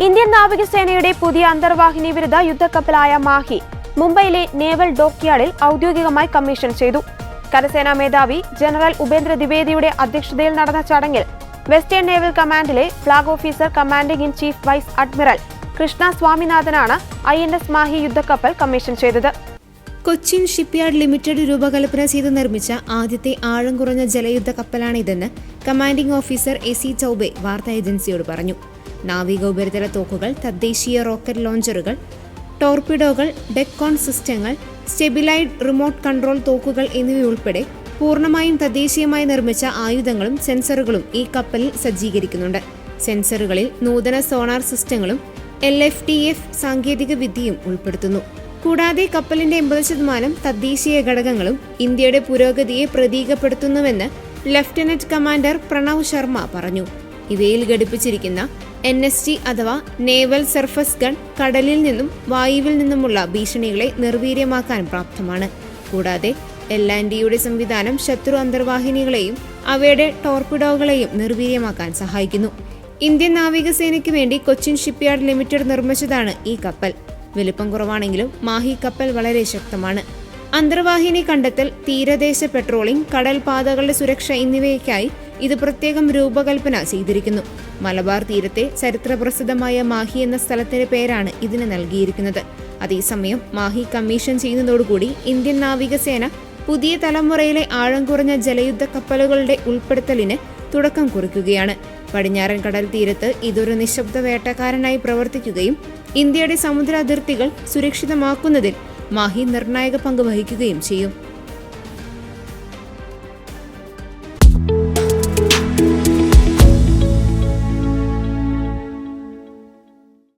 Indian നാവികസേനയുടെ പുതിയ അന്തർവാഹിനി വിരുദ്ധ യുദ്ധക്കപ്പലായ മാഹി മുംബൈയിലെ നേവൽ ഡോക്യാർഡിൽ ഔദ്യോഗികമായി കമ്മീഷൻ ചെയ്തു. കരസേനാ മേധാവി ജനറൽ ഉപേന്ദ്ര ദ്വിവേദിയുടെ അധ്യക്ഷതയിൽ നടന്ന ചടങ്ങിൽ വെസ്റ്റേൺ നേവൽ കമാൻഡിലെ flag officer commanding in chief vice admiral Krishna സ്വാമിനാഥനാണ് INS മാഹി യുദ്ധക്കപ്പൽ കമ്മീഷൻ ചെയ്തത്. കൊച്ചിൻ ഷിപ്പ്യാർഡ് ലിമിറ്റഡ് രൂപകൽപ്പന ചെയ്ത് നിർമ്മിച്ച ആദ്യത്തെ ആഴം കുറഞ്ഞ ജലയുദ്ധ കപ്പലാണിതെന്ന് കമാൻഡിംഗ് ഓഫീസർ AC ചൌബെ വാർത്താ ഏജൻസിയോട് പറഞ്ഞു. നാവിക ഉപരിതല തോക്കുകൾ, തദ്ദേശീയ റോക്കറ്റ് ലോഞ്ചറുകൾ, ടോർപിഡോകൾ, ഡെക്കോൺ സിസ്റ്റങ്ങൾ, സ്റ്റെബിലൈഡ് റിമോട്ട് കൺട്രോൾ തോക്കുകൾ എന്നിവയുൾപ്പെടെ പൂർണ്ണമായും തദ്ദേശീയമായി നിർമ്മിച്ച ആയുധങ്ങളും സെൻസറുകളും ഈ കപ്പലിൽ സജ്ജീകരിക്കുന്നുണ്ട്. സെൻസറുകളിൽ നൂതന സോണാർ സിസ്റ്റങ്ങളും LFTF സാങ്കേതിക വിദ്യയും ഉൾപ്പെടുത്തുന്നു. കൂടാതെ കപ്പലിന്റെ 80% തദ്ദേശീയ ഘടകങ്ങളും ഇന്ത്യയുടെ പുരോഗതിയെ പ്രതീകപ്പെടുത്തുന്നുവെന്ന് ലഫ്റ്റനന്റ് കമാൻഡർ പ്രണവ് ശർമ്മ പറഞ്ഞു. ഇവയിൽ ഘടിപ്പിച്ചിരിക്കുന്ന NSG അഥവാ നേവൽ സർഫസ് ഗൺ കടലിൽ നിന്നും വായുവിൽ നിന്നുമുള്ള ഭീഷണികളെ നിർവീര്യമാക്കാൻ പ്രാപ്തമാണ്. കൂടാതെ LNDയുടെ സംവിധാനം ശത്രു അന്തർവാഹിനികളെയും അവയുടെ ടോർപിഡോകളെയും നിർവീര്യമാക്കാൻ സഹായിക്കുന്നു. ഇന്ത്യൻ നാവികസേനയ്ക്ക് വേണ്ടി കൊച്ചിൻ ഷിപ്പ്യാർഡ് ലിമിറ്റഡ് നിർമ്മിച്ചതാണ് ഈ കപ്പൽ. വലിപ്പം കുറവാണെങ്കിലും മാഹി കപ്പൽ വളരെ ശക്തമാണ്. അന്തർവാഹിനി കണ്ടെത്തൽ, തീരദേശ പെട്രോളിംഗ്, കടൽ പാതകളുടെ സുരക്ഷ എന്നിവയ്ക്കായി ഇത് പ്രത്യേകം രൂപകൽപ്പന ചെയ്തിരിക്കുന്നു. മലബാർ തീരത്തെ ചരിത്രപ്രസിദ്ധമായ മാഹി എന്ന സ്ഥലത്തിന്റെ പേരാണ് ഇതിന് നൽകിയിരിക്കുന്നത്. അതേസമയം മാഹി കമ്മീഷൻ ചെയ്യുന്നതോടുകൂടി ഇന്ത്യൻ നാവികസേന പുതിയ തലമുറയിലെ ആഴം കുറഞ്ഞ ജലയുദ്ധ കപ്പലുകളുടെ ഉൾപ്പെടുത്തലിന് തുടക്കം കുറിക്കുകയാണ്. പടിഞ്ഞാറൻ കടൽ തീരത്ത് ഇതൊരു നിശബ്ദ വേട്ടക്കാരനായി പ്രവർത്തിക്കുകയും ഇന്ത്യയുടെ സമുദ്ര അതിർത്തികൾ സുരക്ഷിതമാക്കുന്നതിൽ മാഹി നിർണായക പങ്ക് വഹിക്കുകയും ചെയ്യും.